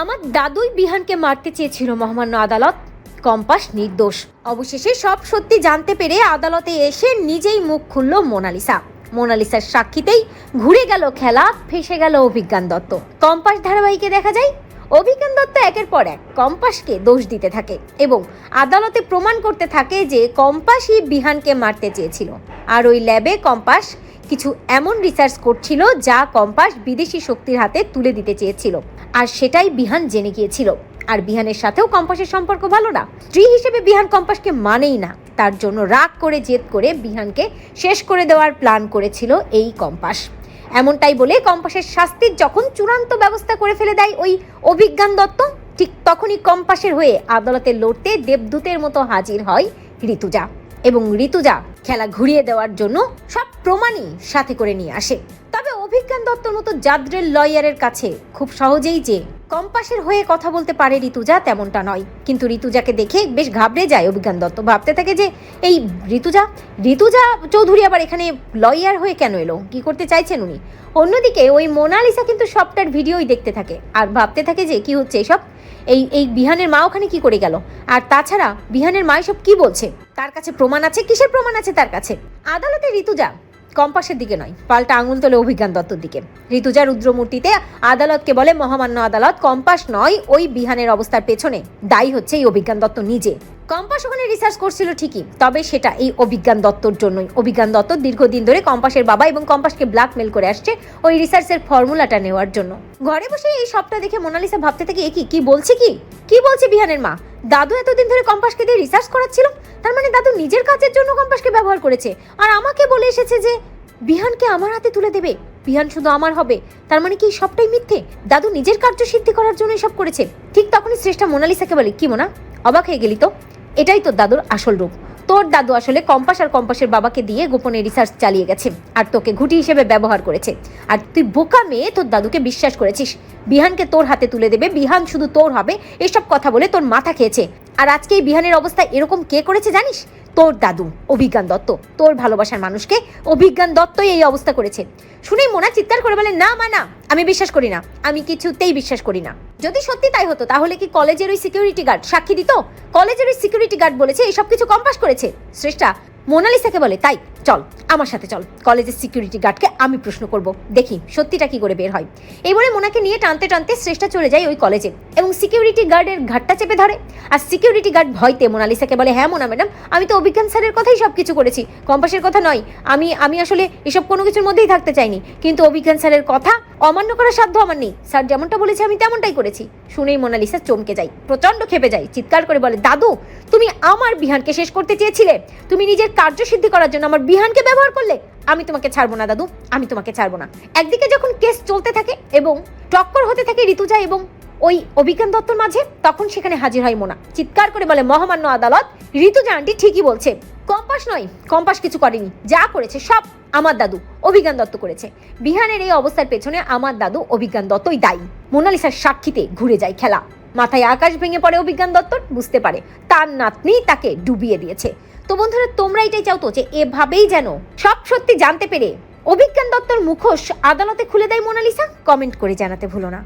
আমার দাদুই বিহানকে মারতে চেয়েছিল, মহামান্য আদালত। কম্পাস নির্দোষ। অবশেষে সব সত্যি জানতে পেরে আদালতে এসে নিজেই মুখ খুলল মোনালিসা। মোনালিসার সাক্ষীতেই ঘুরে গেল খেলা, ফেসে গেল অভিজ্ঞান দত্ত। কম্পাস ধারাবাহিকে দেখা যায় অভিজ্ঞান দত্ত একের পর এক কম্পাসকে দোষ দিতে থাকে এবং আদালতে প্রমাণ করতে থাকে যে কম্পাসই বিহানকে মারতে চেয়েছিল। আর ওই ল্যাবে কম্পাস কিছু এমন রিসার্চ করছিল যা কম্পাস বিদেশি শক্তির হাতে তুলে দিতে চেয়েছিল, আর সেটাই বিহান জেনে গিয়েছিল। আর বিহানের সাথেও কম্পাসের সম্পর্ক ভালো না। স্ত্রী হিসেবে বিহান কম্পাসকে মানেই না। তার জন্য রাগ করে জেদ করে বিহানকে শেষ করে দেওয়ার প্ল্যান করেছিল এই কম্পাস। এমনটাই বলে কম্পাসের শাস্তির যখন চূড়ান্ত ব্যবস্থা করে ফেলে দেয় ওই অভিজ্ঞান দত্ত, ঠিক তখনই কম্পাসের হয়ে আদালতে লড়তে দেবদূতের মতো হাজির হয় ঋতুজা। এবং ঋতুজা খেলা ঘুরিয়ে দেওয়ার জন্য সব প্রমাণই সাথে করে নিয়ে আসে। তবে অভিজ্ঞান দত্তর মতো জাদ্রেল লয়ারের কাছে খুব সহজেই যে কম্পাসের হয়ে কথা বলতে পারে ঋতুজা, তেমনটা নয়। কিন্তু ঋতুজাকে দেখে বেশ ঘাবড়ে যায় অভিজ্ঞান দত্ত। ভাবতে থাকে যে এই ঋতুজা চৌধুরী আবার এখানে লয়ার হয়ে কেন এলো, কি করতে চাইছেন উনি। অন্যদিকে ওই মোনালিসা কিন্তু সবটার ভিডিওই দেখতে থাকে আর ভাবতে থাকে যে কি হচ্ছে এসব, এই বিহানের মা ওখানে কি করে গেল। আর তাছাড়া বিহানের মা এসব কি বলছে, তার কাছে প্রমাণ আছে, কিসের প্রমাণ আছে তার কাছে। আদালতে ঋতুজা কম্পাসের দিকে নয়, পাল্টা আঙুল তোলে অভিজ্ঞান দত্তর দিকে। ঋতুজা রুদ্রমূর্তিতে আদালতকে বলে, মহামান্য আদালত, কম্পাস নয়, ওই বিহানের অবস্থার পেছনে দায়ী হচ্ছে এই অভিজ্ঞান দত্ত নিজে। কম্পাস ওখানে রিসার্চ করছিল ঠিকই, তবে সেটা এই অভিজ্ঞান দত্তর জন্যই। অভিজ্ঞান দত্ত দীর্ঘদিন ধরে কম্পাসের বাবা এবং কম্পাসকে ব্ল্যাকমেল করে আসছে ওই রিসার্চের ফর্মুলাটা নেওয়ার জন্য। ঘরে বসে এই সবটা দেখে মোনালিসা ভাবতে থাকে, কি বলছে বিহানের মা। দাদু এতদিন ধরে কম্পাসকে দিয়ে রিসার্চ করাচ্ছিল, তার মানে দাদু নিজের কাজের জন্য কম্পাসকে ব্যবহার করেছে আর আমাকে বলে এসেছে যে বিহানকে আমার হাতে তুলে দেবে, বিহান শুধু আমার হবে। তার মানে কি সবটাই মিথ্যে, দাদু নিজের কার্য সিদ্ধি করার জন্য সব করেছে। ঠিক তখনই শ্রেষ্ঠা মোনালিসাকে বলে, কি মোনা, অবাক হয়ে গেলি তো? এটাই তোর দাদুর আসল রূপ। তোর দাদু আসলে কম্পাস আর কম্পাসের বাবাকে দিয়ে গোপনে রিসার্চ চালিয়ে গেছে আর তোকে ঘুঁটি হিসেবে ব্যবহার করেছে। আর তুই বোকা মেয়ে, তোর দাদুকে বিশ্বাস করেছিস। বিহানকে তোর হাতে তুলে দেবে, বিহান শুধু তোর হবে, এসব কথা বলে তোর মাথা খেয়েছে। আর আজকে এই বিহানের অবস্থা এরকম কে করেছে জানিস? তোর দাদু অভিজ্ঞান দত্ত। তোর ভালোবাসার মানুষকে অভিজ্ঞান দত্তই এই অবস্থা করেছে। শুনেই মোনা চিৎকার করে বলে, না মা না, আমি বিশ্বাস করি না, আমি কিছুতেই বিশ্বাস করি না। যদি সত্যি তাই হতো তাহলে কি কলেজের ওই সিকিউরিটি গার্ড সাক্ষী দিত? কলেজের ওই সিকিউরিটি গার্ড বলেছে এইসব কিছু কম্পাস করেছে। শ্রেষ্ঠা মোনালিসাকে বলে, তাই চল আমার সাথে চল, কলেজের সিকিউরিটি গার্ডকে আমি প্রশ্ন করব, দেখি সত্যিটা কি করে বের হয়। এই বলে মোনাকে নিয়ে টানতে টানতে শ্রেষ্ঠা চলে যায় ওই কলেজে এবং সিকিউরিটি গার্ডের ঘাটটা চেপে ধরে। আর সিকিউরিটি গার্ড ভয়তে মোনালিসাকে বলে, হ্যাঁ মোনা ম্যাডাম, আমি তো অভিজ্ঞান স্যারের কথাই সব কিছু করেছি, কম্পাসের কথা নয়। আমি আসলে এসব কোনো কিছুর মধ্যেই থাকতে চাইনি, কিন্তু অভিজ্ঞান স্যারের কথা অমান্য করার সাধ্য আমার নেই। স্যার যেমনটা বলেছে আমি তেমনটাই করেছি। শুনেই মোনালিসা চমকে যায়, প্রচন্ড খেপে যায়, চিৎকার করে বলে, দাদু তুমি আমার বিহানকে শেষ করতে চেয়েছিলে, তুমি নিজের কার্যসিদ্ধি করার জন্য আমার বিহানকে ব্যবহার করলে। আমি তোমাকে ছাড়বো না দাদু, আমি তোমাকে ছাড়বো না। একদিকে যখন কেস চলতে থাকে এবং টক্কর হতে থাকে ঋতুজা এবং ওই অভিজ্ঞান দত্তর মাঝে, তখন সেখানে হাজির হয় মোনা। চিৎকার করে বলে, মহামান্য আদালত, ঋতুজা আন্টি ঠিকই বলছে, কম্পাস নয়, কম্পাস কিছু করেনি, যা করেছে সব আমার দাদু অভিজ্ঞান দত্ত করেছে। বিহানের এই অবস্থার পেছনে আমার দাদু অভিজ্ঞান দত্তই দায়ী। মোনালিসার সাক্ষীতে ঘুরে যায় খেলা। মাথায় আকাশ ভেঙে পড়ে অভিজ্ঞান দত্তর, বুঝতে পারে তার নাতনি তাকে ডুবিয়ে দিয়েছে। তো বন্ধুরা, তোমরা এটাই চাও তো যে এভাবেই যেন সব সত্যি জানতে পেরে অভিজ্ঞান দত্তর মুখোশ আদালতে খুলে দেয় মোনালিসা? কমেন্ট করে জানাতে ভুলো না।